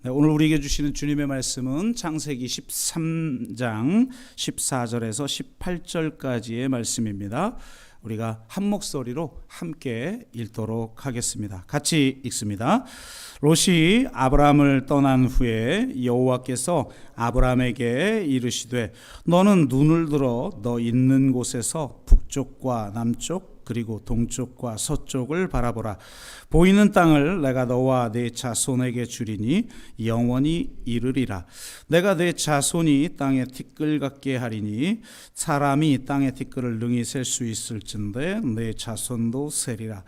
네, 오늘 우리에게 주시는 주님의 말씀은 창세기 13장 14절에서 18절까지의 말씀입니다. 우리가 한 목소리로 함께 읽도록 하겠습니다. 같이 읽습니다. 롯이 아브라함을 떠난 후에 여호와께서 아브라함에게 이르시되 너는 눈을 들어 너 있는 곳에서 북쪽과 남쪽 그리고 동쪽과 서쪽을 바라보라. 보이는 땅을 내가 너와 네 자손에게 주리니 영원히 이르리라. 내가 네 자손이 땅에 티끌 같게 하리니 사람이 땅에 티끌을 능히 셀 수 있을진데 네 자손도 세리라.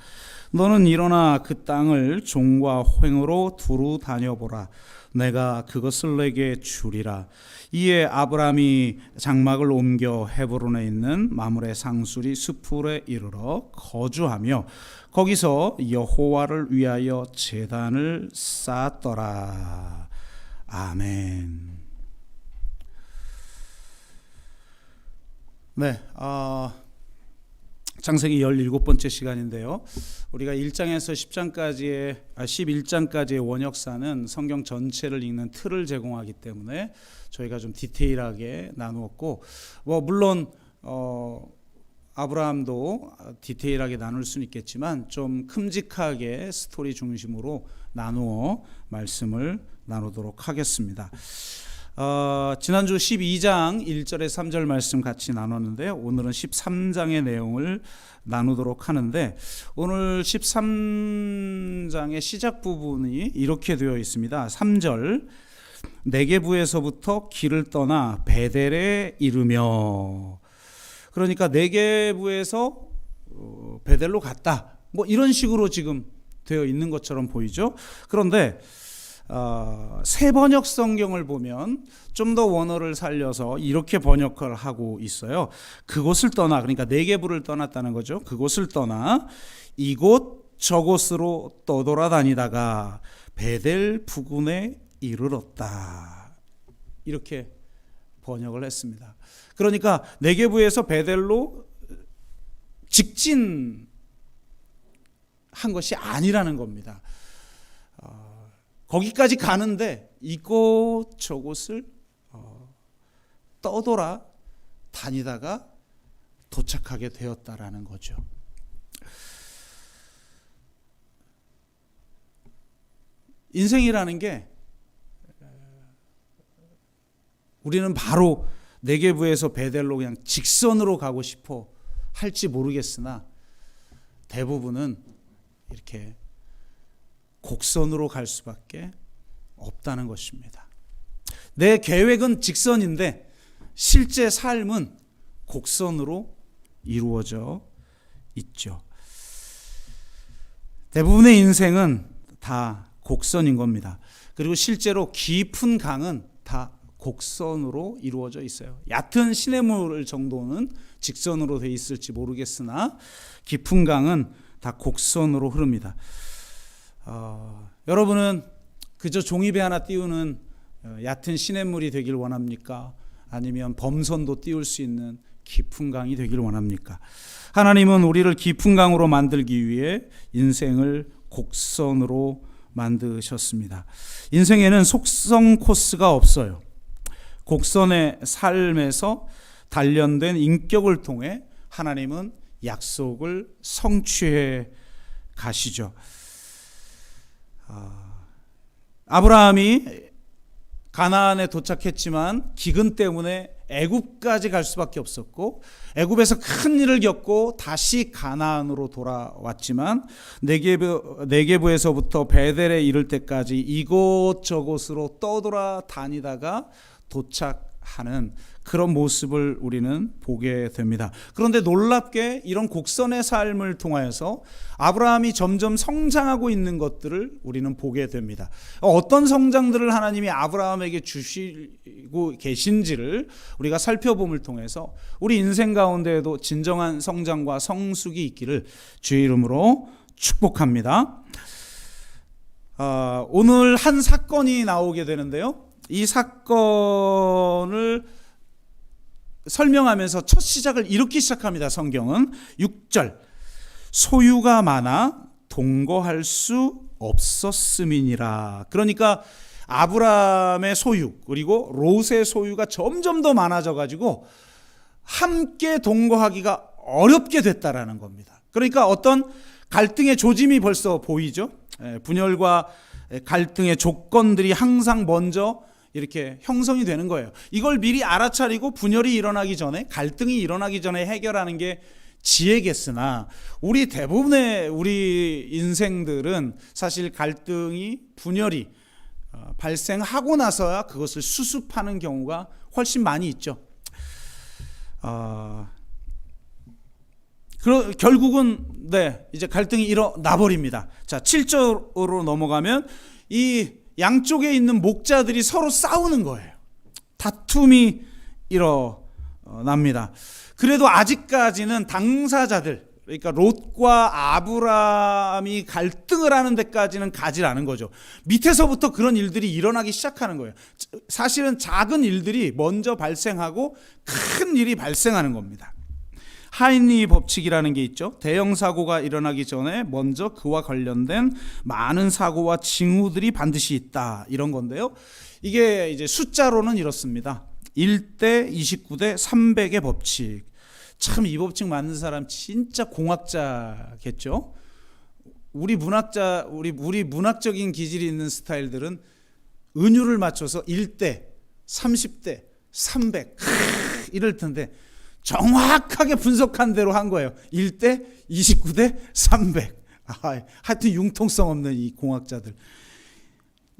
너는 일어나 그 땅을 종과 횡으로 두루 다녀보라. 내가 그것을 내게 주리라. 이에 아브라함이 장막을 옮겨 헤브론에 있는 마므레 상수리 수풀에 이르러 거주하며 거기서 여호와를 위하여 제단을 쌓았더라. 아멘. 네, 창세기 17번째 시간인데요. 우리가 1장에서 11장까지의 원역사는 성경 전체를 읽는 틀을 제공하기 때문에 저희가 좀 디테일하게 나누었고, 물론 아브라함도 디테일하게 나눌 수는 있겠지만 좀 큼직하게 스토리 중심으로 나누어 말씀을 나누도록 하겠습니다. 지난주 12장 1절에서 3절 말씀 같이 나눴는데 오늘은 13장의 내용을 나누도록 하는데, 오늘 13장의 시작 부분이 이렇게 되어 있습니다. 3절, 네게부에서부터 길을 떠나 베델에 이르며, 그러니까 네게부에서 베델로 갔다, 이런 식으로 지금 되어 있는 것처럼 보이죠. 그런데 새 번역 성경을 보면 좀 더 원어를 살려서 이렇게 번역을 하고 있어요. 그곳을 떠나, 그러니까 네게부를 떠났다는 거죠. 그곳을 떠나 이곳 저곳으로 떠돌아다니다가 베델 부근에 이르렀다, 이렇게 번역을 했습니다. 그러니까 네게부에서 베델로 직진한 것이 아니라는 겁니다. 거기까지 가는데 이곳 저곳을 떠돌아 다니다가 도착하게 되었다라는 거죠. 인생이라는 게 우리는 바로 네게부에서 베델로 그냥 직선으로 가고 싶어 할지 모르겠으나 대부분은 이렇게 곡선으로 갈 수밖에 없다는 것입니다. 내 계획은 직선인데 실제 삶은 곡선으로 이루어져 있죠. 대부분의 인생은 다 곡선인 겁니다. 그리고 실제로 깊은 강은 다 곡선으로 이루어져 있어요. 얕은 시냇물 정도는 직선으로 돼 있을지 모르겠으나 깊은 강은 다 곡선으로 흐릅니다. 여러분은 그저 종이배 하나 띄우는 얕은 시냇물이 되길 원합니까? 아니면 범선도 띄울 수 있는 깊은 강이 되길 원합니까? 하나님은 우리를 깊은 강으로 만들기 위해 인생을 곡선으로 만드셨습니다. 인생에는 속성 코스가 없어요. 곡선의 삶에서 단련된 인격을 통해 하나님은 약속을 성취해 가시죠. 아브라함이 가나안에 도착했지만 기근 때문에 애굽까지 갈 수밖에 없었고, 애굽에서 큰 일을 겪고 다시 가나안으로 돌아왔지만 네게부에서부터 베델에 이를 때까지 이곳저곳으로 떠돌아 다니다가 도착하는 그런 모습을 우리는 보게 됩니다. 그런데 놀랍게 이런 곡선의 삶을 통하여서 아브라함이 점점 성장하고 있는 것들을 우리는 보게 됩니다. 어떤 성장들을 하나님이 아브라함에게 주시고 계신지를 우리가 살펴봄을 통해서 우리 인생 가운데에도 진정한 성장과 성숙이 있기를 주의 이름으로 축복합니다. 오늘 한 사건이 나오게 되는데요. 이 사건을 설명하면서 첫 시작을 이렇게 시작합니다. 성경은 6절, 소유가 많아 동거할 수 없었음이니라. 그러니까 아브라함의 소유 그리고 롯의 소유가 점점 더 많아져 가지고 함께 동거하기가 어렵게 됐다라는 겁니다. 그러니까 어떤 갈등의 조짐이 벌써 보이죠. 분열과 갈등의 조건들이 항상 먼저 이렇게 형성이 되는 거예요. 이걸 미리 알아차리고 분열이 일어나기 전에, 갈등이 일어나기 전에 해결하는 게 지혜겠으나 우리 대부분의 우리 인생들은 사실 갈등이, 분열이 발생하고 나서야 그것을 수습하는 경우가 훨씬 많이 있죠. 결국은 이제 갈등이 일어나 버립니다. 자, 7절로 넘어가면 이 양쪽에 있는 목자들이 서로 싸우는 거예요. 다툼이 일어납니다. 그래도 아직까지는 당사자들, 그러니까 롯과 아브라함이 갈등을 하는 데까지는 가지 않은 거죠. 밑에서부터 그런 일들이 일어나기 시작하는 거예요. 사실은 작은 일들이 먼저 발생하고 큰 일이 발생하는 겁니다. 하인리 법칙이라는 게 있죠. 대형 사고가 일어나기 전에 먼저 그와 관련된 많은 사고와 징후들이 반드시 있다, 이런 건데요. 이게 이제 숫자로는 이렇습니다. 1대 29대 300의 법칙. 참 이 법칙 맞는 사람 진짜 공학자겠죠. 우리 문학적인 기질이 있는 스타일들은 은유를 맞춰서 1대 30대 300 이럴 텐데 정확하게 분석한 대로 한 거예요. 1대 29대 300. 하여튼 융통성 없는 이 공학자들.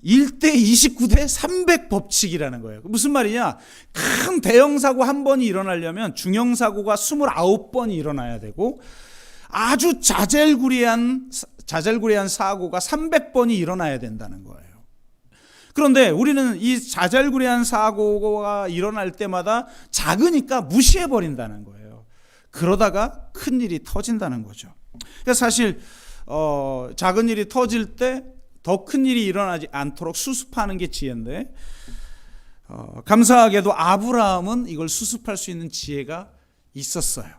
1대 29대 300 법칙이라는 거예요. 무슨 말이냐? 큰 대형 사고 한 번이 일어나려면 중형 사고가 29번이 일어나야 되고 아주 자잘구레한 사고가 300번이 일어나야 된다는 거예요. 그런데 우리는 이 자잘구레한 사고가 일어날 때마다 작으니까 무시해버린다는 거예요. 그러다가 큰일이 터진다는 거죠. 그러니까 사실 작은 일이 터질 때 더 큰 일이 일어나지 않도록 수습하는 게 지혜인데 감사하게도 아브라함은 이걸 수습할 수 있는 지혜가 있었어요.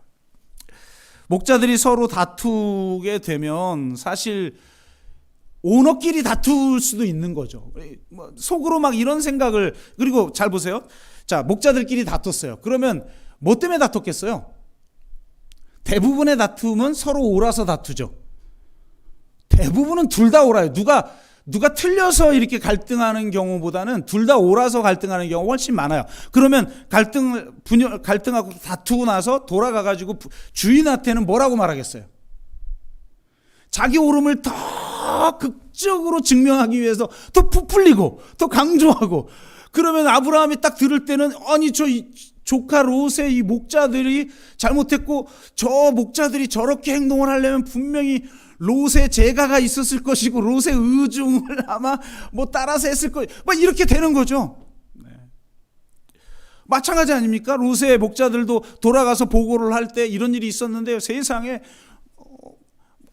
목자들이 서로 다투게 되면 사실 오너끼리 다툴 수도 있는 거죠. 속으로 막 이런 생각을, 그리고 잘 보세요. 자, 목자들끼리 다퉜어요. 그러면 뭐 때문에 다퉜겠어요? 대부분의 다툼은 서로 옳아서 다투죠. 대부분은 둘 다 옳아요. 누가 틀려서 이렇게 갈등하는 경우보다는 둘 다 옳아서 갈등하는 경우가 훨씬 많아요. 그러면 갈등하고 다투고 나서 돌아가가지고 주인한테는 뭐라고 말하겠어요? 자기 옳음을 더 극적으로 증명하기 위해서 더 부풀리고 더 강조하고, 그러면 아브라함이 딱 들을 때는 아니 조카 롯의 이 목자들이 잘못했고 저 목자들이 저렇게 행동을 하려면 분명히 롯의 재가가 있었을 것이고 롯의 의중을 아마 뭐 따라서 했을 것, 막 이렇게 되는 거죠. 네. 마찬가지 아닙니까? 롯의 목자들도 돌아가서 보고를 할 때 이런 일이 있었는데요. 세상에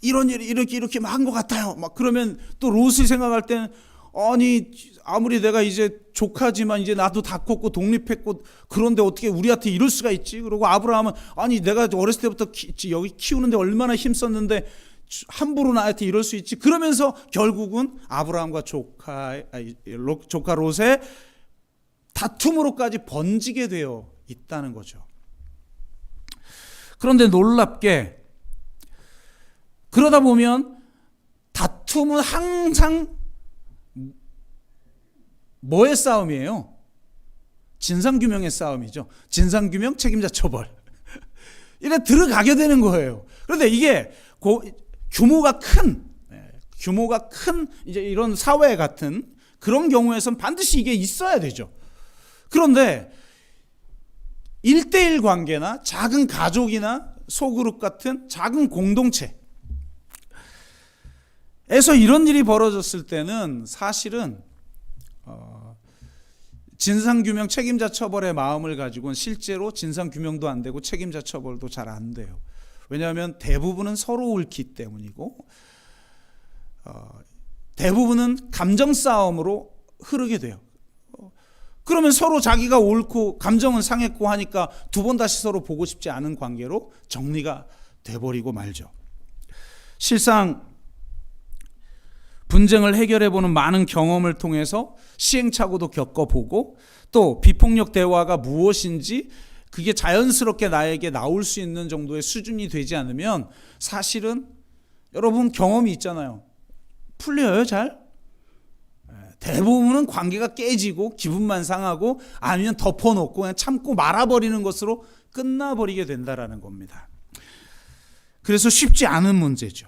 이런 일이 이렇게 한 것 같아요. 막 그러면 또 롯이 생각할 때는 아니 아무리 내가 이제 조카지만 이제 나도 다 컸고 독립했고 그런데 어떻게 우리한테 이럴 수가 있지? 그리고 아브라함은 아니 내가 어렸을 때부터 여기 키우는데 얼마나 힘썼는데 함부로 나한테 이럴 수 있지? 그러면서 결국은 아브라함과 조카 롯의 다툼으로까지 번지게 되어 있다는 거죠. 그런데 놀랍게 그러다 보면 다툼은 항상 뭐의 싸움이에요? 진상규명의 싸움이죠. 진상규명, 책임자 처벌. 이래 들어가게 되는 거예요. 그런데 이게 규모가 큰 이제 이런 사회 같은 그런 경우에선 반드시 이게 있어야 되죠. 그런데 1대1 관계나 작은 가족이나 소그룹 같은 작은 공동체에서 이런 일이 벌어졌을 때는 사실은 진상규명 책임자 처벌의 마음을 가지고는 실제로 진상규명도 안 되고 책임자 처벌도 잘 안 돼요. 왜냐하면 대부분은 서로 옳기 때문이고 대부분은 감정 싸움으로 흐르게 돼요. 그러면 서로 자기가 옳고 감정은 상했고 하니까 두 번 다시 서로 보고 싶지 않은 관계로 정리가 돼버리고 말죠. 실상 분쟁을 해결해보는 많은 경험을 통해서 시행착오도 겪어보고 또 비폭력 대화가 무엇인지 그게 자연스럽게 나에게 나올 수 있는 정도의 수준이 되지 않으면 사실은 여러분 경험이 있잖아요. 풀려요 잘? 대부분은 관계가 깨지고 기분만 상하고 아니면 덮어놓고 그냥 참고 말아버리는 것으로 끝나버리게 된다라는 겁니다. 그래서 쉽지 않은 문제죠.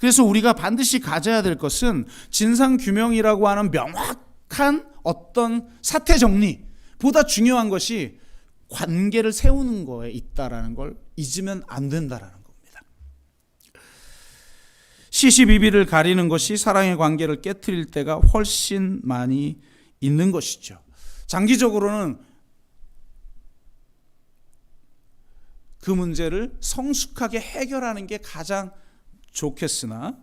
그래서 우리가 반드시 가져야 될 것은 진상규명이라고 하는 명확한 어떤 사태 정리보다 중요한 것이 관계를 세우는 거에 있다라는 걸 잊으면 안 된다라는 겁니다. 시시비비를 가리는 것이 사랑의 관계를 깨트릴 때가 훨씬 많이 있는 것이죠. 장기적으로는 그 문제를 성숙하게 해결하는 게 가장 좋겠으나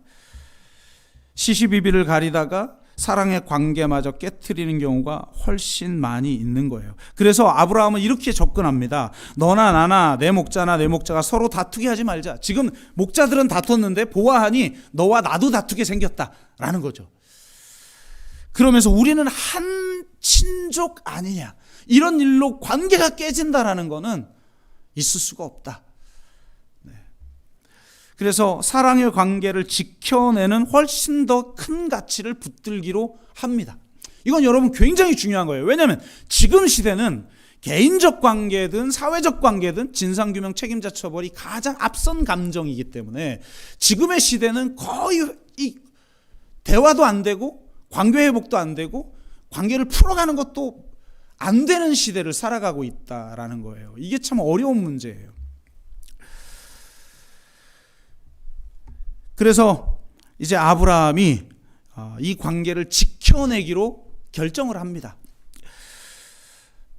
시시비비를 가리다가 사랑의 관계마저 깨트리는 경우가 훨씬 많이 있는 거예요. 그래서 아브라함은 이렇게 접근합니다. 너나 나나 내 목자나 내 목자가 서로 다투게 하지 말자. 지금 목자들은 다퉜는데 보아하니 너와 나도 다투게 생겼다라는 거죠. 그러면서 우리는 한 친족 아니냐. 이런 일로 관계가 깨진다라는 거는 있을 수가 없다. 그래서 사랑의 관계를 지켜내는 훨씬 더 큰 가치를 붙들기로 합니다. 이건 여러분 굉장히 중요한 거예요. 왜냐하면 지금 시대는 개인적 관계든 사회적 관계든 진상규명 책임자 처벌이 가장 앞선 감정이기 때문에 지금의 시대는 거의 이 대화도 안 되고 관계 회복도 안 되고 관계를 풀어가는 것도 안 되는 시대를 살아가고 있다라는 거예요. 이게 참 어려운 문제예요. 그래서 이제 아브라함이 이 관계를 지켜내기로 결정을 합니다.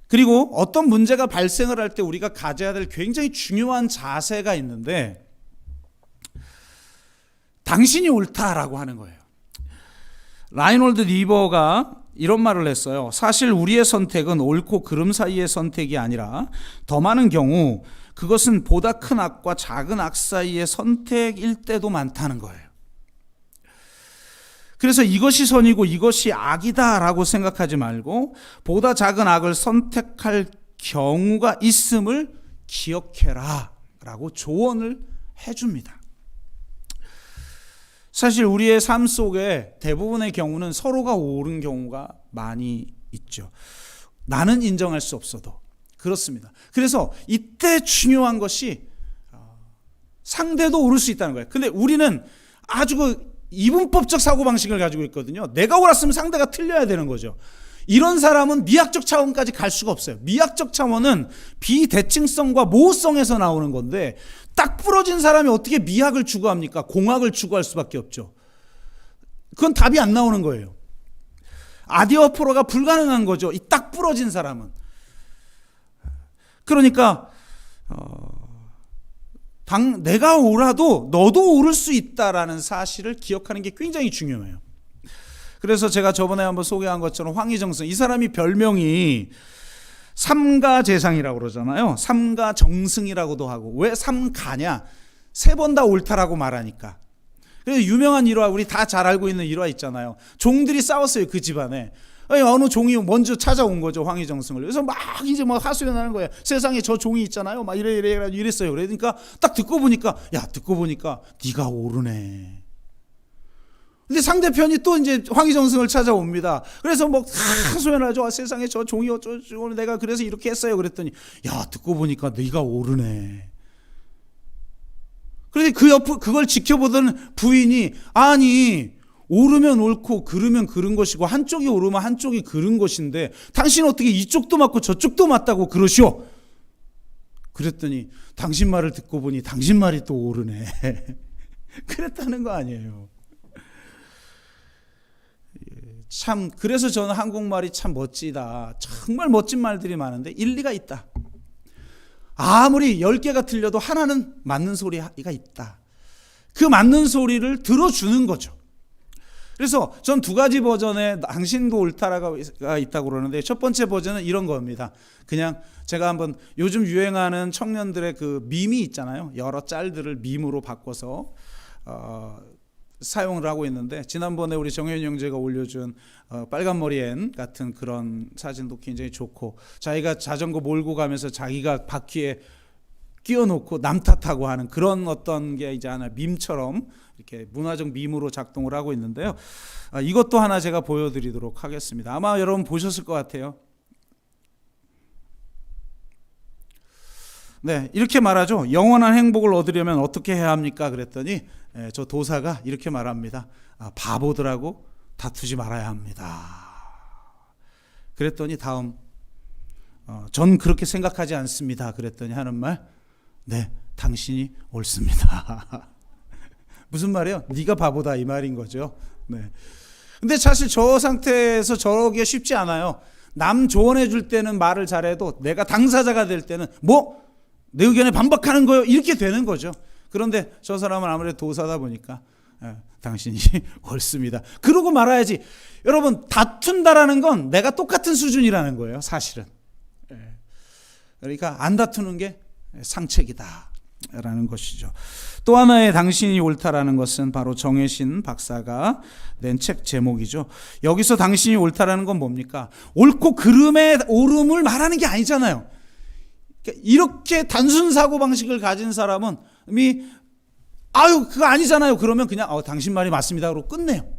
그리고 어떤 문제가 발생을 할 때 우리가 가져야 될 굉장히 중요한 자세가 있는데 당신이 옳다라고 하는 거예요. 라인홀드 리버가 이런 말을 했어요. 사실 우리의 선택은 옳고 그름 사이의 선택이 아니라 더 많은 경우 그것은 보다 큰 악과 작은 악 사이의 선택일 때도 많다는 거예요. 그래서 이것이 선이고 이것이 악이다라고 생각하지 말고 보다 작은 악을 선택할 경우가 있음을 기억해라 라고 조언을 해줍니다. 사실 우리의 삶 속에 대부분의 경우는 서로가 옳은 경우가 많이 있죠. 나는 인정할 수 없어도 그렇습니다. 그래서 이때 중요한 것이 상대도 옳을 수 있다는 거예요. 근데 우리는 아주 그 이분법적 사고방식을 가지고 있거든요. 내가 옳았으면 상대가 틀려야 되는 거죠. 이런 사람은 미학적 차원까지 갈 수가 없어요. 미학적 차원은 비대칭성과 모호성에서 나오는 건데 딱 부러진 사람이 어떻게 미학을 추구합니까? 공학을 추구할 수밖에 없죠. 그건 답이 안 나오는 거예요. 아디오포로가 불가능한 거죠. 이 딱 부러진 사람은. 그러니까 내가 옳아도 너도 옳을 수 있다라는 사실을 기억하는 게 굉장히 중요해요. 그래서 제가 저번에 한번 소개한 것처럼 황희정승, 이 사람이 별명이 삼가재상이라고 그러잖아요. 삼가정승이라고도 하고. 왜 삼가냐? 세 번 다 옳다라고 말하니까. 그래서 유명한 일화, 우리 다 잘 알고 있는 일화 있잖아요. 종들이 싸웠어요, 그 집안에. 어느 종이 먼저 찾아온 거죠, 황희정승을. 그래서 막 이제 막 하소연하는 거예요. 세상에 저 종이 있잖아요. 막 이랬어요. 그러니까 딱 듣고 보니까 네가 옳으네. 근데 상대편이 또 이제 황희정승을 찾아옵니다. 그래서 뭐 하소연하죠. 세상에 저 종이 어쩌고 내가 그래서 이렇게 했어요. 그랬더니 듣고 보니까 네가 옳으네. 그래서 그걸 지켜보던 부인이 아니 옳으면 옳고 그르면 그른 것이고 한쪽이 옳으면 한쪽이 그른 것인데 당신 어떻게 이쪽도 맞고 저쪽도 맞다고 그러시오? 그랬더니 당신 말을 듣고 보니 당신 말이 또 옳으네. 그랬다는 거 아니에요. 참 그래서 저는 한국말이 참 멋지다. 정말 멋진 말들이 많은데 일리가 있다. 아무리 10개가 틀려도 하나는 맞는 소리가 있다. 그 맞는 소리를 들어주는 거죠. 그래서 전 두 가지 버전의 당신도 옳다가 있다고 그러는데 첫 번째 버전은 이런 겁니다. 그냥 제가 한번 요즘 유행하는 청년들의 그 밈이 있잖아요. 여러 짤들을 밈으로 바꿔서 사용을 하고 있는데, 지난번에 우리 정현 형제가 올려준 빨간 머리 앤 같은 그런 사진도 굉장히 좋고, 자기가 자전거 몰고 가면서 자기가 바퀴에 끼워놓고 남 탓하고 하는 그런 어떤 게 이제 하나 밈처럼 이렇게 문화적 밈으로 작동을 하고 있는데요. 이것도 하나 제가 보여드리도록 하겠습니다. 아마 여러분 보셨을 것 같아요. 네, 이렇게 말하죠. 영원한 행복을 얻으려면 어떻게 해야 합니까? 그랬더니 저 도사가 이렇게 말합니다. 바보들하고 다투지 말아야 합니다. 그랬더니 다음, 전 그렇게 생각하지 않습니다. 그랬더니 하는 말, 네, 당신이 옳습니다. 무슨 말이에요? 네가 바보다 이 말인 거죠. 네. 근데 사실 저 상태에서 저러기가 쉽지 않아요. 남 조언해 줄 때는 말을 잘해도 내가 당사자가 될 때는 내 의견에 반박하는 거예요, 이렇게 되는 거죠. 그런데 저 사람은 아무래도 도사다 보니까 당신이 옳습니다. 그러고 말아야지. 여러분, 다툰다라는 건 내가 똑같은 수준이라는 거예요, 사실은. 그러니까 안 다투는 게 상책이다 라는 것이죠. 또 하나의 당신이 옳다라는 것은 바로 정혜신 박사가 낸 책 제목이죠. 여기서 당신이 옳다라는 건 뭡니까? 옳고 그름의 옳음을 말하는 게 아니잖아요. 이렇게 단순 사고방식을 가진 사람은 이미 그거 아니잖아요. 그러면 그냥 당신 말이 맞습니다 그러고 끝내요.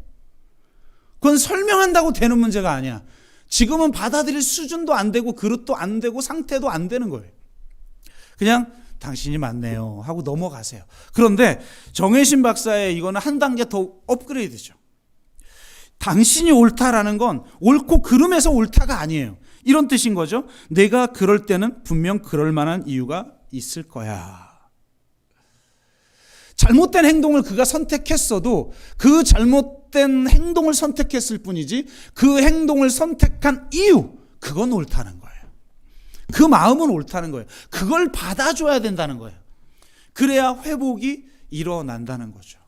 그건 설명한다고 되는 문제가 아니야. 지금은 받아들일 수준도 안 되고 그릇도 안 되고 상태도 안 되는 거예요. 그냥 당신이 맞네요 하고 넘어가세요. 그런데 정혜신 박사의 이거는 한 단계 더 업그레이드죠. 당신이 옳다라는 건 옳고 그름에서 옳다가 아니에요. 이런 뜻인 거죠. 내가 그럴 때는 분명 그럴 만한 이유가 있을 거야. 잘못된 행동을 그가 선택했어도 그 잘못된 행동을 선택했을 뿐이지 그 행동을 선택한 이유, 그건 옳다는 거예요. 그 마음은 옳다는 거예요. 그걸 받아줘야 된다는 거예요. 그래야 회복이 일어난다는 거죠.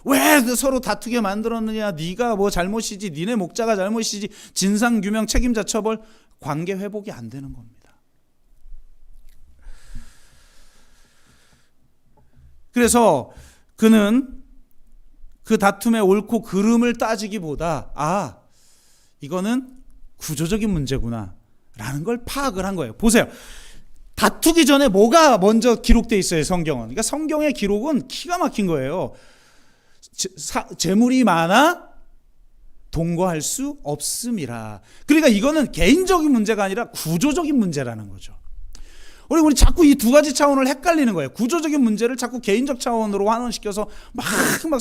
왜 서로 다투게 만들었느냐, 네가 뭐 잘못이지, 니네 목자가 잘못이지, 진상규명, 책임자 처벌, 관계 회복이 안 되는 겁니다. 그래서 그는 그 다툼의 옳고 그름을 따지기보다 이거는 구조적인 문제구나 라는 걸 파악을 한 거예요. 보세요. 다투기 전에 뭐가 먼저 기록되어 있어요, 성경은. 그러니까 성경의 기록은 기가 막힌 거예요. 재물이 많아 동거할 수 없음이라. 그러니까 이거는 개인적인 문제가 아니라 구조적인 문제라는 거죠. 우리 자꾸 이 두 가지 차원을 헷갈리는 거예요. 구조적인 문제를 자꾸 개인적 차원으로 환원시켜서 막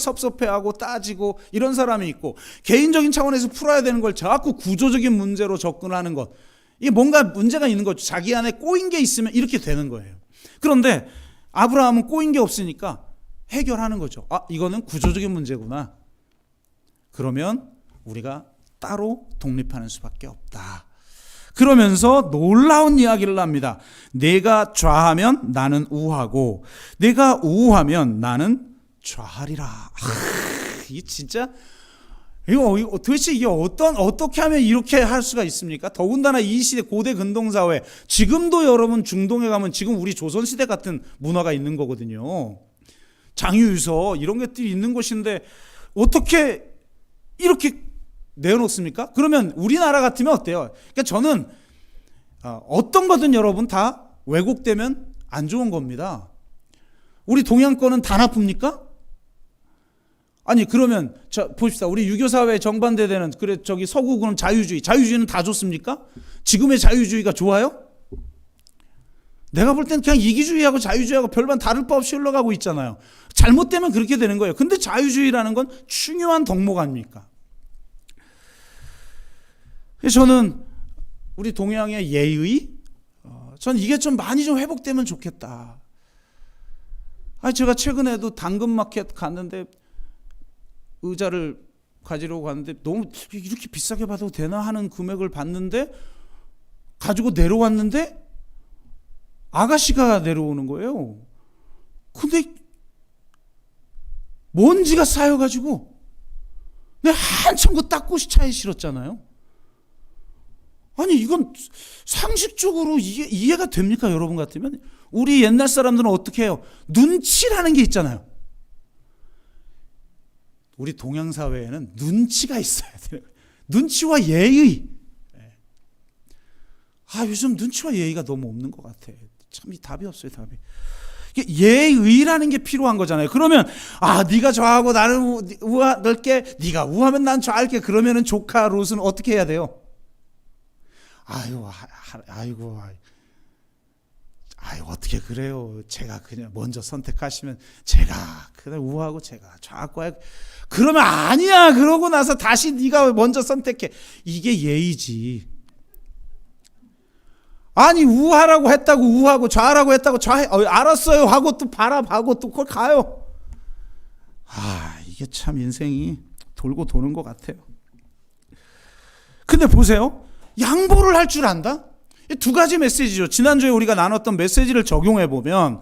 섭섭해하고 따지고 이런 사람이 있고, 개인적인 차원에서 풀어야 되는 걸 자꾸 구조적인 문제로 접근하는 것, 이게 뭔가 문제가 있는 거죠. 자기 안에 꼬인 게 있으면 이렇게 되는 거예요. 그런데 아브라함은 꼬인 게 없으니까 해결하는 거죠. 이거는 구조적인 문제구나. 그러면 우리가 따로 독립하는 수밖에 없다. 그러면서 놀라운 이야기를 합니다. 내가 좌하면 나는 우하고 내가 우하면 나는 좌하리라. 이게 진짜 이거 도대체 이게 어떻게 하면 이렇게 할 수가 있습니까? 더군다나 이 시대 고대 근동사회, 지금도 여러분 중동에 가면 지금 우리 조선시대 같은 문화가 있는 거거든요. 장유유서 이런 것들이 있는 곳인데 어떻게 이렇게 내어놓습니까? 그러면 우리나라 같으면 어때요? 그러니까 저는 어떤 거든 여러분 다 왜곡되면 안 좋은 겁니다. 우리 동양권은 다 나쁩니까? 아니 그러면 봅시다. 우리 유교사회 정반대되는 서구 그럼 자유주의는 다 좋습니까? 지금의 자유주의가 좋아요? 내가 볼 땐 그냥 이기주의하고 자유주의하고 별반 다를 바 없이 흘러가고 있잖아요. 잘못되면 그렇게 되는 거예요. 근데 자유주의라는 건 중요한 덕목 아닙니까? 그래서 저는 우리 동양의 예의, 전 이게 좀 많이 좀 회복되면 좋겠다. 제가 최근에도 당근마켓 갔는데 의자를 가지러 갔는데 너무 이렇게 비싸게 받아도 되나 하는 금액을 받는데 가지고 내려왔는데 아가씨가 내려오는 거예요. 근데 먼지가 쌓여가지고 내가 한참 그 닦고 차에 실었잖아요. 아니 이건 상식적으로 이해가 됩니까? 여러분 같으면 우리 옛날 사람들은 어떻게 해요? 눈치라는 게 있잖아요. 우리 동양 사회에는 눈치가 있어야 돼요. 눈치와 예의. 요즘 눈치와 예의가 너무 없는 것 같아. 참 이 답이 없어요, 답이. 예의라는 게 필요한 거잖아요. 그러면 네가 좌하고 나는 넓게, 네가 우하면 난 좌할게. 그러면은 조카 롯은 어떻게 해야 돼요? 아이고 어떻게 그래요? 제가 그냥 먼저 선택하시면 제가 그냥 우하고 제가 좌하고 해. 그러면 아니야. 그러고 나서 다시 네가 먼저 선택해. 이게 예의지. 아니 우하라고 했다고 우하고 좌라고 했다고 좌해. 알았어요 하고 또 바라봐고 또 그걸 가요. 이게 참 인생이 돌고 도는 것 같아요. 근데 보세요. 양보를 할 줄 안다? 두 가지 메시지죠. 지난주에 우리가 나눴던 메시지를 적용해 보면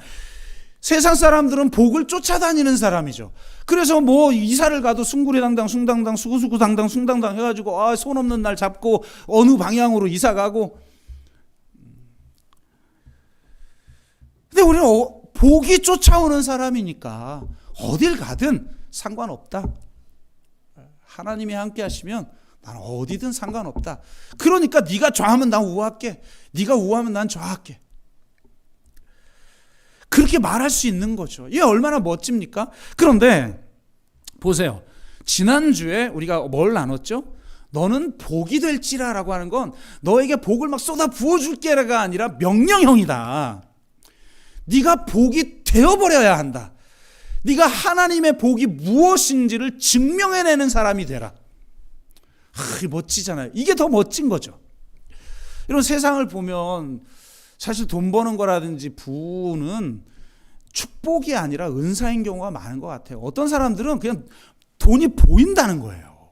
세상 사람들은 복을 쫓아다니는 사람이죠. 그래서 뭐 이사를 가도 숭구리당당 숭당당 수구수구당당 숭당당 해가지고 손 없는 날 잡고 어느 방향으로 이사 가고. 근데 우리는 복이 쫓아오는 사람이니까 어딜 가든 상관없다. 하나님이 함께 하시면 나는 어디든 상관없다. 그러니까 네가 좌하면 난 우할게. 네가 우하면 난 좌할게. 그렇게 말할 수 있는 거죠. 이게 얼마나 멋집니까? 그런데 보세요. 지난주에 우리가 뭘 나눴죠? 너는 복이 될지라라고 하는 건 너에게 복을 막 쏟아 부어줄게가 아니라 명령형이다. 네가 복이 되어버려야 한다. 네가 하나님의 복이 무엇인지를 증명해내는 사람이 되라. 멋지잖아요. 이게 더 멋진 거죠. 이런 세상을 보면 사실 돈 버는 거라든지 부는 축복이 아니라 은사인 경우가 많은 것 같아요. 어떤 사람들은 그냥 돈이 보인다는 거예요.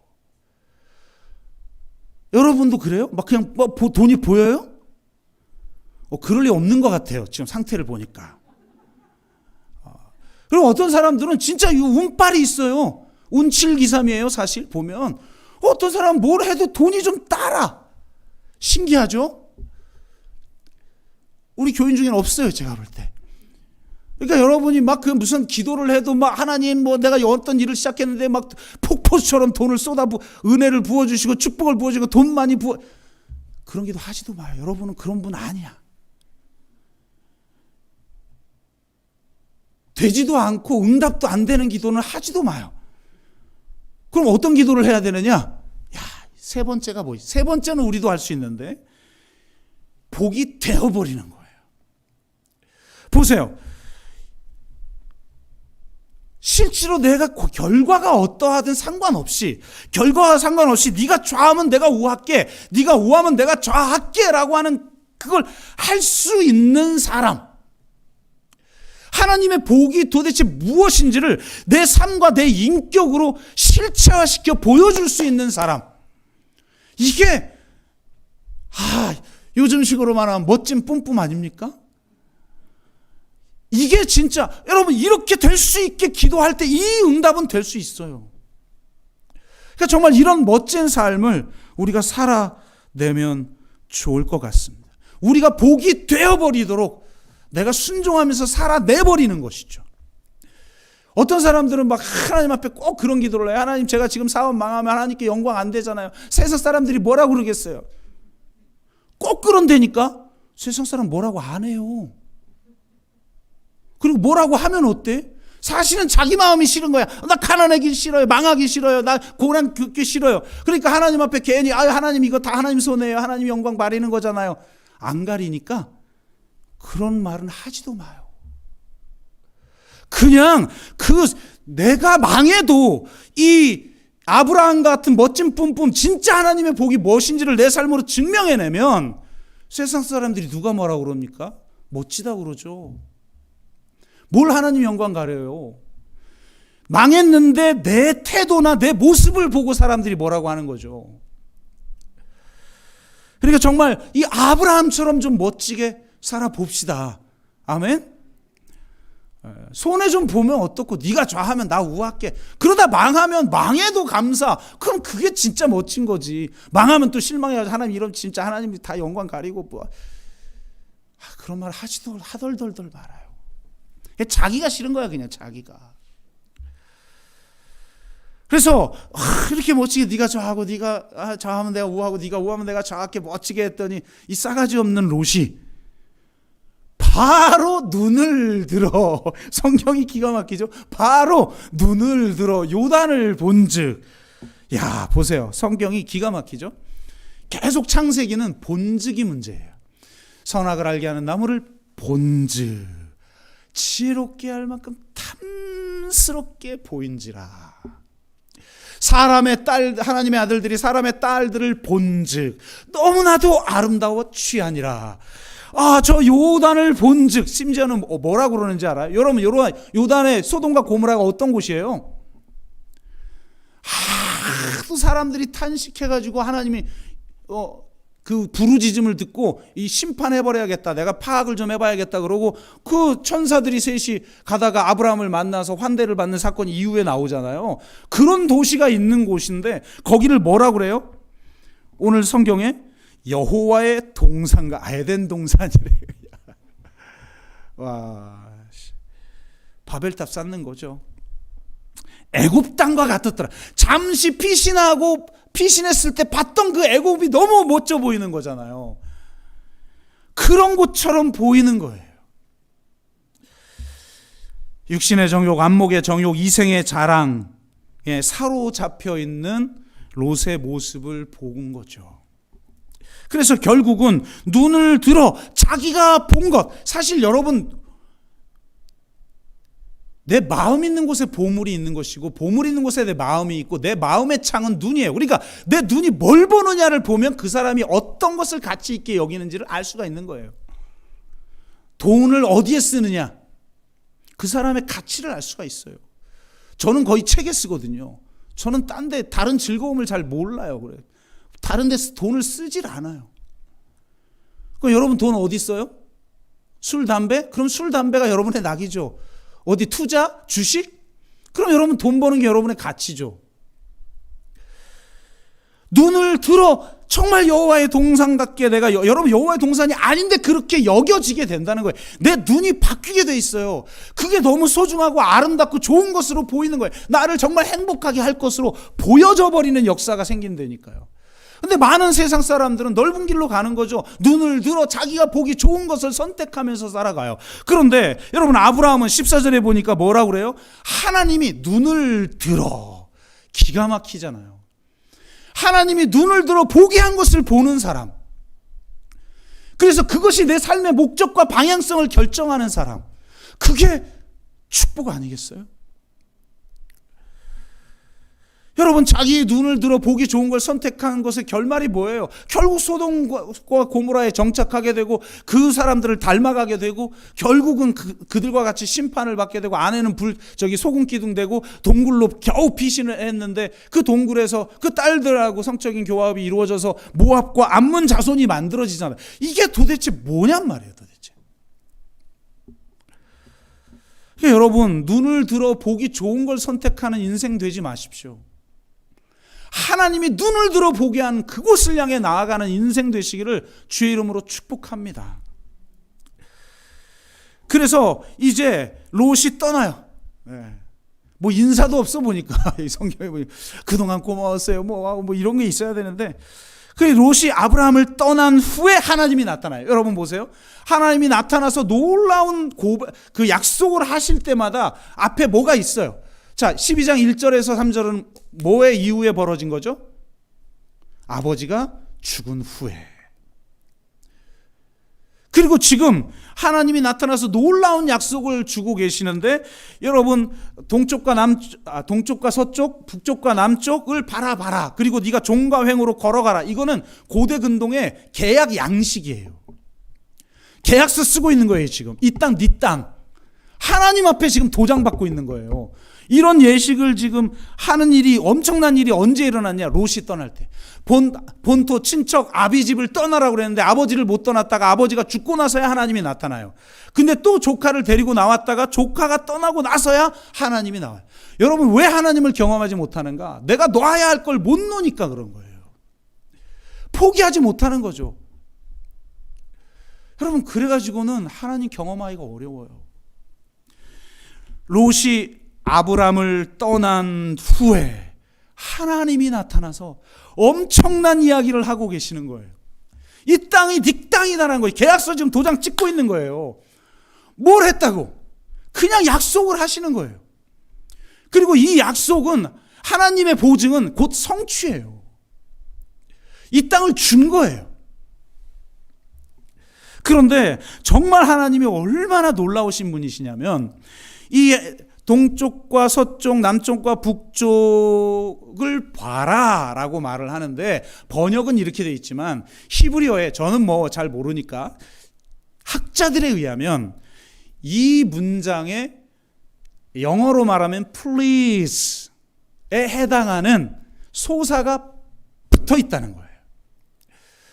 여러분도 그래요? 막 그냥 돈이 보여요? 그럴 리 없는 것 같아요. 지금 상태를 보니까. 그리고 어떤 사람들은 진짜 운빨이 있어요. 운칠기삼이에요. 사실 보면 어떤 사람은 뭘 해도 돈이 좀 따라. 신기하죠? 우리 교인 중에는 없어요. 제가 볼 때. 그러니까 여러분이 막 그 무슨 기도를 해도 막 하나님 내가 어떤 일을 시작했는데 막 폭포수처럼 돈을 은혜를 부어주시고 축복을 부어주시고 돈 많이 그런 기도 하지도 마요. 여러분은 그런 분 아니야. 되지도 않고 응답도 안 되는 기도는 하지도 마요. 그럼 어떤 기도를 해야 되느냐? 세 번째가 뭐지? 세 번째는 우리도 할 수 있는데 복이 되어버리는 거예요. 보세요. 실제로 내가 결과가 어떠하든 상관없이 네가 좌하면 내가 우할게, 네가 우하면 내가 좌할게 라고 하는 그걸 할 수 있는 사람, 하나님의 복이 도대체 무엇인지를 내 삶과 내 인격으로 실체화시켜 보여줄 수 있는 사람, 이게 요즘식으로 말하면 멋진 뿜뿜 아닙니까? 이게 진짜 여러분 이렇게 될 수 있게 기도할 때 이 응답은 될 수 있어요. 그러니까 정말 이런 멋진 삶을 우리가 살아내면 좋을 것 같습니다. 우리가 복이 되어버리도록 내가 순종하면서 살아내버리는 것이죠. 어떤 사람들은 막 하나님 앞에 꼭 그런 기도를 해요. 하나님, 제가 지금 사업 망하면 하나님께 영광 안 되잖아요. 세상 사람들이 뭐라고 그러겠어요? 꼭 그런다니까 세상 사람 뭐라고 안 해요. 그리고 뭐라고 하면 어때? 사실은 자기 마음이 싫은 거야. 나 가난하기 싫어요. 망하기 싫어요. 나 고난 겪기 싫어요. 그러니까 하나님 앞에 괜히 하나님 이거 다 하나님 손해예요. 하나님 영광 바라는 거잖아요. 안 가리니까 그런 말은 하지도 마요. 그냥 내가 망해도 이 아브라함 같은 멋진 뿜뿜 진짜 하나님의 복이 무엇인지를 내 삶으로 증명해내면 세상 사람들이 누가 뭐라고 그럽니까? 멋지다고 그러죠. 뭘 하나님 영광 가려요. 망했는데 내 태도나 내 모습을 보고 사람들이 뭐라고 하는 거죠. 그러니까 정말 이 아브라함처럼 좀 멋지게 살아봅시다. 아멘. 손해 좀 보면 어떻고, 네가 좌하면 나 우할게. 그러다 망하면 망해도 감사. 그럼 그게 진짜 멋진 거지. 망하면 또 실망해가지고 하나님 이러면 진짜 하나님이 다 영광 가리고 그런 말 하덜덜덜 말아요. 자기가 싫은 거야, 그냥 자기가. 그래서 이렇게 멋지게 네가 저하고 네가 저하면 내가 우하고 네가 우하면 내가 저렇게 멋지게 했더니 이 싸가지 없는 롯이 바로 눈을 들어, 성경이 기가 막히죠. 바로 눈을 들어 요단을 본즉, 야 보세요, 성경이 기가 막히죠. 계속 창세기는 본즉이 문제예요. 선악을 알게 하는 나무를 본즉 지혜롭게 할 만큼 탐스럽게 보인지라. 사람의 딸, 하나님의 아들들이 사람의 딸들을 본즉 너무나도 아름다워 취하니라. 저 요단을 본즉, 심지어는 뭐라고 그러는지 알아요? 여러분, 요단의 소돔과 고모라가 어떤 곳이에요? 하도 사람들이 탄식해가지고 하나님이 그 부르짖음을 듣고 이 심판해버려야겠다, 내가 파악을 좀 해봐야겠다 그러고 그 천사들이 셋이 가다가 아브라함을 만나서 환대를 받는 사건이 이후에 나오잖아요. 그런 도시가 있는 곳인데 거기를 뭐라고 그래요? 오늘 성경에 여호와의 동산과 에덴 동산이래요. 와, 바벨탑 쌓는 거죠. 애굽 땅과 같았더라. 잠시 피신했을 때 봤던 그 애굽이 너무 멋져 보이는 거잖아요. 그런 것처럼 보이는 거예요. 육신의 정욕, 안목의 정욕, 이생의 자랑에 사로잡혀 있는 롯의 모습을 본 거죠. 그래서 결국은 눈을 들어 자기가 본 것, 사실 여러분, 내 마음 있는 곳에 보물이 있는 것이고 보물이 있는 곳에 내 마음이 있고 내 마음의 창은 눈이에요. 그러니까 내 눈이 뭘 보느냐를 보면 그 사람이 어떤 것을 가치 있게 여기는지를 알 수가 있는 거예요. 돈을 어디에 쓰느냐, 그 사람의 가치를 알 수가 있어요. 저는 거의 책에 쓰거든요. 저는 다른 즐거움을 잘 몰라요. 그래. 다른 데 돈을 쓰질 않아요. 그럼 여러분 돈 어디 써요? 술, 담배? 그럼 술, 담배가 여러분의 낙이죠. 어디 투자? 주식? 그럼 여러분 돈 버는 게 여러분의 가치죠. 눈을 들어 정말 여호와의 동산 같게 내가 여러분 여호와의 동산이 아닌데 그렇게 여겨지게 된다는 거예요. 내 눈이 바뀌게 돼 있어요. 그게 너무 소중하고 아름답고 좋은 것으로 보이는 거예요. 나를 정말 행복하게 할 것으로 보여져 버리는 역사가 생긴다니까요. 근데 많은 세상 사람들은 넓은 길로 가는 거죠. 눈을 들어 자기가 보기 좋은 것을 선택하면서 살아가요. 그런데 여러분, 아브라함은 14절에 보니까 뭐라고 그래요? 하나님이 눈을 들어. 기가 막히잖아요. 하나님이 눈을 들어 보게 한 것을 보는 사람. 그래서 그것이 내 삶의 목적과 방향성을 결정하는 사람. 그게 축복 아니겠어요? 여러분, 자기 눈을 들어 보기 좋은 걸 선택한 것의 결말이 뭐예요? 결국 소돔과 고모라에 정착하게 되고 그 사람들을 닮아가게 되고 결국은 그들과 같이 심판을 받게 되고 아내는 소금 기둥 되고 동굴로 겨우 피신을 했는데 그 동굴에서 그 딸들하고 성적인 교합이 이루어져서 모압과 암몬 자손이 만들어지잖아요. 이게 도대체 뭐냔 말이에요, 도대체. 그러니까 여러분, 눈을 들어 보기 좋은 걸 선택하는 인생 되지 마십시오. 하나님이 눈을 들어 보게 한 그곳을 향해 나아가는 인생 되시기를 주의 이름으로 축복합니다. 그래서 이제 롯이 떠나요. 뭐 인사도 없어 보니까 이 성경에 보니까 그동안 고마웠어요. 뭐 이런 게 있어야 되는데 그 롯이 아브라함을 떠난 후에 하나님이 나타나요. 여러분 보세요. 하나님이 나타나서 놀라운 그 약속을 하실 때마다 앞에 뭐가 있어요. 자, 12장 1절에서 3절은 뭐의 이후에 벌어진 거죠? 아버지가 죽은 후에. 그리고 지금 하나님이 나타나서 놀라운 약속을 주고 계시는데 여러분, 동쪽과 서쪽, 북쪽과 남쪽을 바라봐라. 그리고 네가 종과 횡으로 걸어가라. 이거는 고대 근동의 계약 양식이에요. 계약서 쓰고 있는 거예요. 지금 이 땅, 네 땅. 하나님 앞에 지금 도장받고 있는 거예요. 이런 예식을 지금 하는 일이, 엄청난 일이 언제 일어났냐? 롯이 떠날 때. 본토 친척 아비 집을 떠나라고 그랬는데 아버지를 못 떠났다가 아버지가 죽고 나서야 하나님이 나타나요. 근데 또 조카를 데리고 나왔다가 조카가 떠나고 나서야 하나님이 나와요. 여러분, 왜 하나님을 경험하지 못하는가? 내가 놔야 할 걸 못 놓으니까 그런 거예요. 포기하지 못하는 거죠. 여러분, 그래가지고는 하나님 경험하기가 어려워요. 롯이 아브람을 떠난 후에 하나님이 나타나서 엄청난 이야기를 하고 계시는 거예요. 이 땅이 네 땅이다라는 거예요. 계약서 지금 도장 찍고 있는 거예요. 뭘 했다고? 그냥 약속을 하시는 거예요. 그리고 이 약속은, 하나님의 보증은 곧 성취예요. 이 땅을 준 거예요. 그런데 정말 하나님이 얼마나 놀라우신 분이시냐면, 이 동쪽과 서쪽, 남쪽과 북쪽을 봐라 라고 말을 하는데, 번역은 이렇게 되어 있지만 히브리어에, 저는 뭐 잘 모르니까, 학자들에 의하면 이 문장에 영어로 말하면 please에 해당하는 소사가 붙어 있다는 거예요.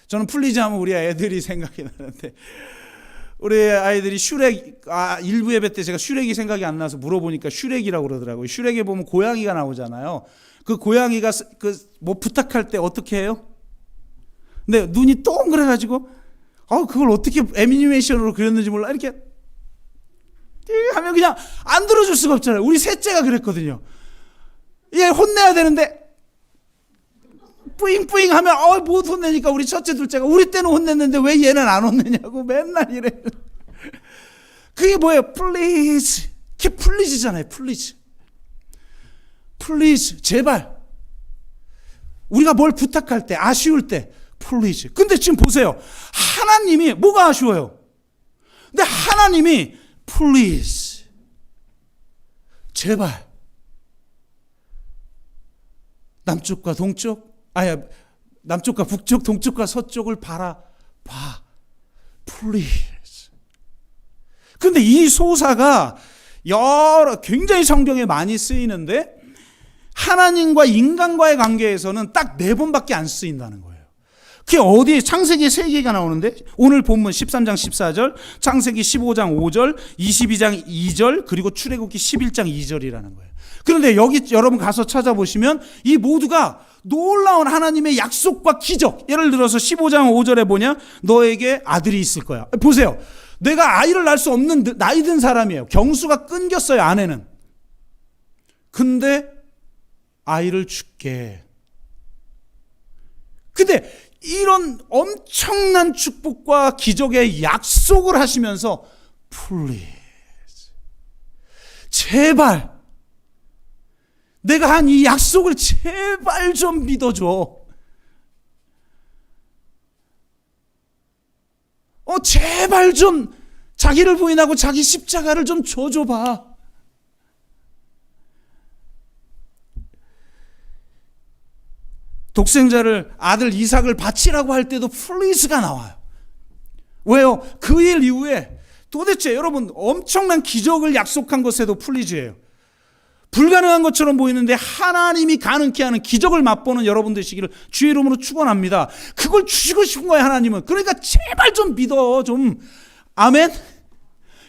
저는 플리즈 하면 우리 애들이 생각이 나는데, 우리 아이들이 슈렉, 일부 예배 때 제가 슈렉이 생각이 안 나서 물어보니까 슈렉이라고 그러더라고요. 슈렉에 보면 고양이가 나오잖아요. 그 고양이가 뭐 부탁할 때 어떻게 해요? 근데 눈이 동그래가지고, 그걸 어떻게 애니메이션으로 그렸는지 몰라. 이렇게 하면 그냥 안 들어줄 수가 없잖아요. 우리 셋째가 그랬거든요. 얘 혼내야 되는데, 뿌잉뿌잉 하면 못 혼내니까 우리 첫째 둘째가, 우리 때는 혼냈는데 왜 얘는 안 혼내냐고 맨날 이래. 그게 뭐예요? 플리즈. 그게 플리즈잖아요. 플리즈. 플리즈. 제발. 우리가 뭘 부탁할 때, 아쉬울 때 플리즈. 근데 지금 보세요. 하나님이 뭐가 아쉬워요? 근데 하나님이 플리즈. 제발. 남쪽과 동쪽, 남쪽과 북쪽, 동쪽과 서쪽을 봐. Please. 근데 이 소사가 굉장히 성경에 많이 쓰이는데, 하나님과 인간과의 관계에서는 딱 4번밖에 안 쓰인다는 거예요. 그게 어디에? 창세기 3개가 나오는데, 오늘 본문 13장 14절, 창세기 15장 5절, 22장 2절, 그리고 출애굽기 11장 2절이라는 거예요. 그런데 여기 여러분 가서 찾아보시면 이 모두가 놀라운 하나님의 약속과 기적. 예를 들어서 15장 5절에 보냐? 너에게 아들이 있을 거야. 보세요. 내가 아이를 낳을 수 없는 나이 든 사람이에요. 경수가 끊겼어요, 아내는. 근데 아이를 줄게. 근데 이런 엄청난 축복과 기적의 약속을 하시면서 Please. 제발. 내가 한 이 약속을 제발 좀 믿어줘. 제발 좀 자기를 부인하고 자기 십자가를 좀 줘봐. 독생자를, 아들 이삭을 바치라고 할 때도 플리즈가 나와요. 왜요? 그 일 이후에 도대체 여러분 엄청난 기적을 약속한 것에도 플리즈예요. 불가능한 것처럼 보이는데 하나님이 가능케 하는 기적을 맛보는 여러분 되시기를 주의 이름으로 축원합니다. 그걸 주시고 싶은 거예요, 하나님은. 그러니까 제발 좀 믿어, 좀. 아멘?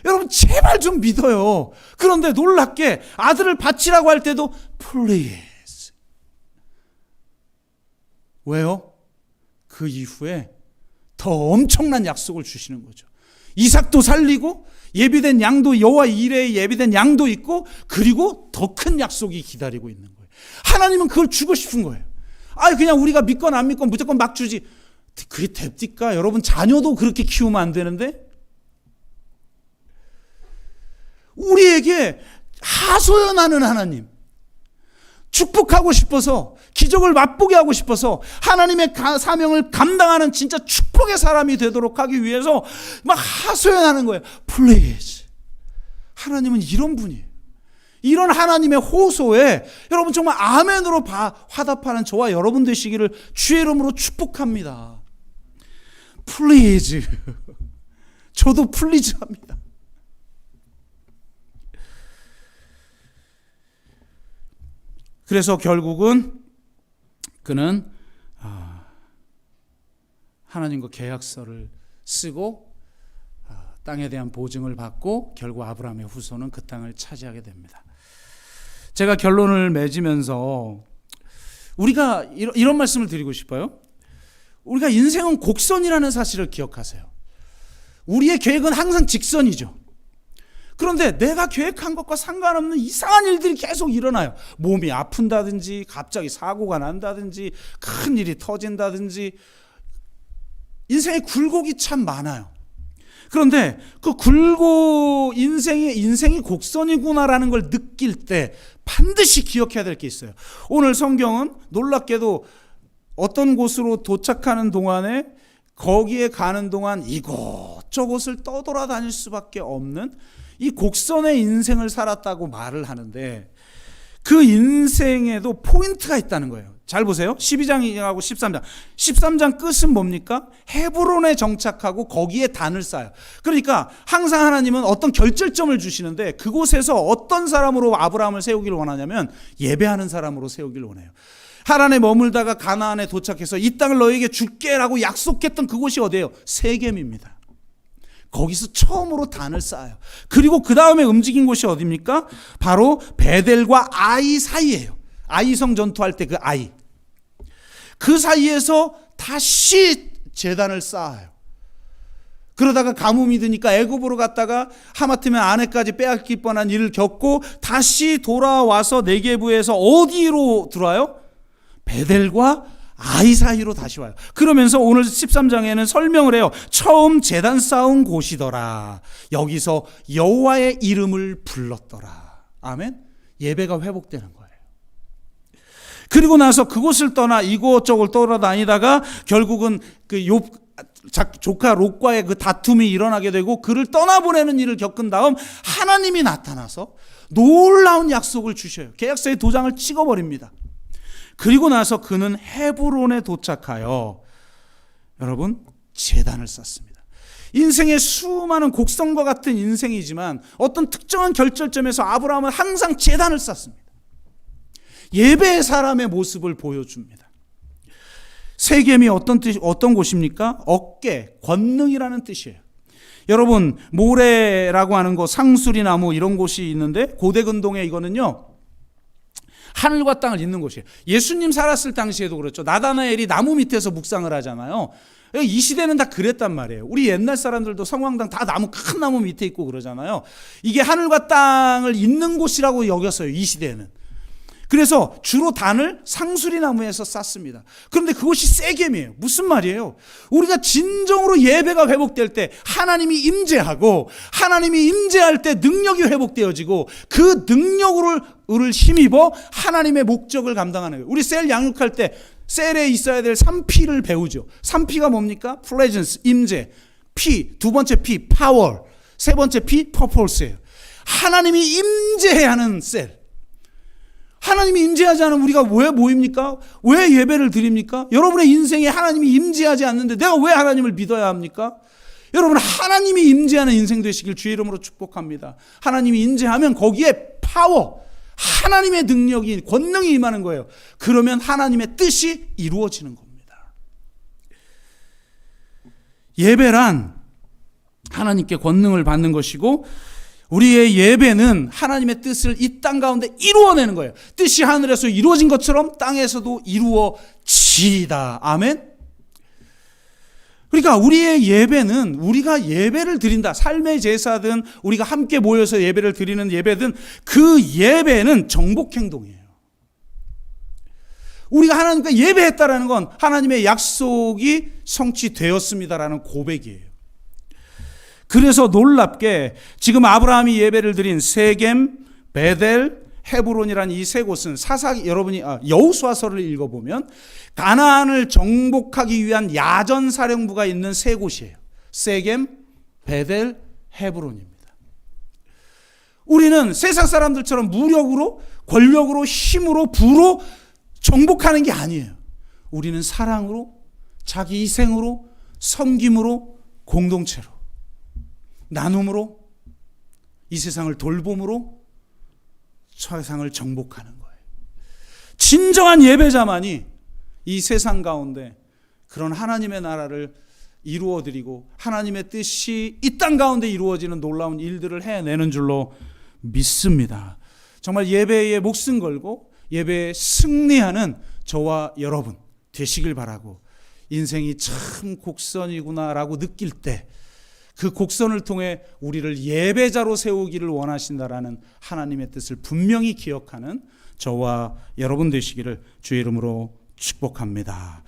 여러분 제발 좀 믿어요. 그런데 놀랍게 아들을 바치라고 할 때도 Please. 왜요? 그 이후에 더 엄청난 약속을 주시는 거죠. 이삭도 살리고 예비된 양도, 여호와 이레에 예비된 양도 있고, 그리고 더 큰 약속이 기다리고 있는 거예요. 하나님은 그걸 주고 싶은 거예요. 그냥 우리가 믿건 안 믿건 무조건 막 주지. 그게 됩니까? 여러분 자녀도 그렇게 키우면 안 되는데, 우리에게 하소연하는 하나님, 축복하고 싶어서, 기적을 맛보게 하고 싶어서, 하나님의 사명을 감당하는 진짜 축복의 사람이 되도록 하기 위해서 막 하소연하는 거예요. Please. 하나님은 이런 분이에요. 이런 하나님의 호소에 여러분 정말 아멘으로 화답하는 저와 여러분 되시기를 주의 이름으로 축복합니다. Please. 저도 플리즈 합니다. 그래서 결국은 그는 하나님과 계약서를 쓰고 땅에 대한 보증을 받고 결국 아브라함의 후손은 그 땅을 차지하게 됩니다. 제가 결론을 맺으면서 우리가 이런 말씀을 드리고 싶어요. 우리가 인생은 곡선이라는 사실을 기억하세요. 우리의 계획은 항상 직선이죠. 그런데 내가 계획한 것과 상관없는 이상한 일들이 계속 일어나요. 몸이 아픈다든지 갑자기 사고가 난다든지 큰 일이 터진다든지 인생의 굴곡이 참 많아요. 그런데 그 인생이 곡선이구나라는 걸 느낄 때 반드시 기억해야 될 게 있어요. 오늘 성경은 놀랍게도 어떤 곳으로 도착하는 동안에 거기에 가는 동안 이곳저곳을 떠돌아다닐 수밖에 없는 이 곡선의 인생을 살았다고 말을 하는데 그 인생에도 포인트가 있다는 거예요. 잘 보세요. 12장하고 13장. 13장 끝은 뭡니까? 헤브론에 정착하고 거기에 단을 쌓아요. 그러니까 항상 하나님은 어떤 결절점을 주시는데 그곳에서 어떤 사람으로 아브라함을 세우기를 원하냐면 예배하는 사람으로 세우기를 원해요. 하란에 머물다가 가나안에 도착해서 이 땅을 너에게 줄게라고 약속했던 그곳이 어디예요? 세겜입니다. 거기서 처음으로 단을 쌓아요. 그리고 그 다음에 움직인 곳이 어디입니까? 바로 베델과 아이 사이예요. 아이성 전투할 때 그 아이. 그 사이에서 다시 제단을 쌓아요. 그러다가 가뭄이 드니까 애굽으로 갔다가 하마터면 아내까지 빼앗길 뻔한 일을 겪고 다시 돌아와서 네게부에서 어디로 들어와요? 베델과 아이 사이로 다시 와요. 그러면서 오늘 13장에는 설명을 해요. 처음 제단 쌓은 곳이더라. 여기서 여호와의 이름을 불렀더라. 아멘. 예배가 회복되는 거예요. 그리고 나서 그곳을 떠나 이곳저곳 돌아다니다가 결국은 그 조카 롯과의 그 다툼이 일어나게 되고 그를 떠나보내는 일을 겪은 다음 하나님이 나타나서 놀라운 약속을 주셔요. 계약서에 도장을 찍어버립니다. 그리고 나서 그는 헤브론에 도착하여 여러분 제단을 쌓습니다. 인생의 수많은 곡선과 같은 인생이지만 어떤 특정한 결절점에서 아브라함은 항상 제단을 쌓습니다. 예배의 사람의 모습을 보여줍니다. 세겜이 어떤 곳입니까? 어깨, 권능이라는 뜻이에요. 여러분 모래라고 하는 거 상수리나무 이런 곳이 있는데 고대근동에 이거는요 하늘과 땅을 잇는 곳이에요. 예수님 살았을 당시에도 그렇죠. 나다나엘이 나무 밑에서 묵상을 하잖아요. 이 시대는 다 그랬단 말이에요. 우리 옛날 사람들도 성황당 다 큰 나무 밑에 있고 그러잖아요. 이게 하늘과 땅을 잇는 곳이라고 여겼어요. 이 시대에는. 그래서 주로 단을 상수리나무에서 쌓습니다. 그런데 그것이 세겜이에요. 무슨 말이에요? 우리가 진정으로 예배가 회복될 때 하나님이 임재하고 하나님이 임재할 때 능력이 회복되어지고 그 능력을 힘입어 하나님의 목적을 감당하는 거예요. 우리 셀 양육할 때 셀에 있어야 될 3P를 배우죠. 3P가 뭡니까? presence, 임재. P, 두 번째 P, power. 세 번째 P, purpose예요. 하나님이 임재해야 하는 셀. 하나님이 임재하지 않으면 우리가 왜 모입니까? 왜 예배를 드립니까? 여러분의 인생에 하나님이 임재하지 않는데 내가 왜 하나님을 믿어야 합니까? 여러분 하나님이 임재하는 인생 되시길 주의 이름으로 축복합니다. 하나님이 임재하면 거기에 파워, 하나님의 능력이 권능이 임하는 거예요. 그러면 하나님의 뜻이 이루어지는 겁니다. 예배란 하나님께 권능을 받는 것이고 우리의 예배는 하나님의 뜻을 이 땅 가운데 이루어내는 거예요. 뜻이 하늘에서 이루어진 것처럼 땅에서도 이루어지이다. 아멘. 그러니까 우리의 예배는 우리가 예배를 드린다. 삶의 제사든 우리가 함께 모여서 예배를 드리는 예배든 그 예배는 정복 행동이에요. 우리가 하나님께 예배했다라는 건 하나님의 약속이 성취되었습니다라는 고백이에요. 그래서 놀랍게 지금 아브라함이 예배를 드린 세겜, 베델, 헤브론이라는 이 세 곳은 여러분이 여호수아서를 읽어보면 가나안을 정복하기 위한 야전 사령부가 있는 세 곳이에요. 세겜, 베델, 헤브론입니다. 우리는 세상 사람들처럼 무력으로, 권력으로, 힘으로, 부로 정복하는 게 아니에요. 우리는 사랑으로, 자기 희생으로, 섬김으로, 공동체로, 나눔으로, 이 세상을 돌봄으로 세상을 정복하는 거예요. 진정한 예배자만이 이 세상 가운데 그런 하나님의 나라를 이루어드리고 하나님의 뜻이 이 땅 가운데 이루어지는 놀라운 일들을 해내는 줄로 믿습니다. 정말 예배에 목숨 걸고 예배에 승리하는 저와 여러분 되시길 바라고 인생이 참 곡선이구나라고 느낄 때 그 곡선을 통해 우리를 예배자로 세우기를 원하신다라는 하나님의 뜻을 분명히 기억하는 저와 여러분 되시기를 주의 이름으로 축복합니다.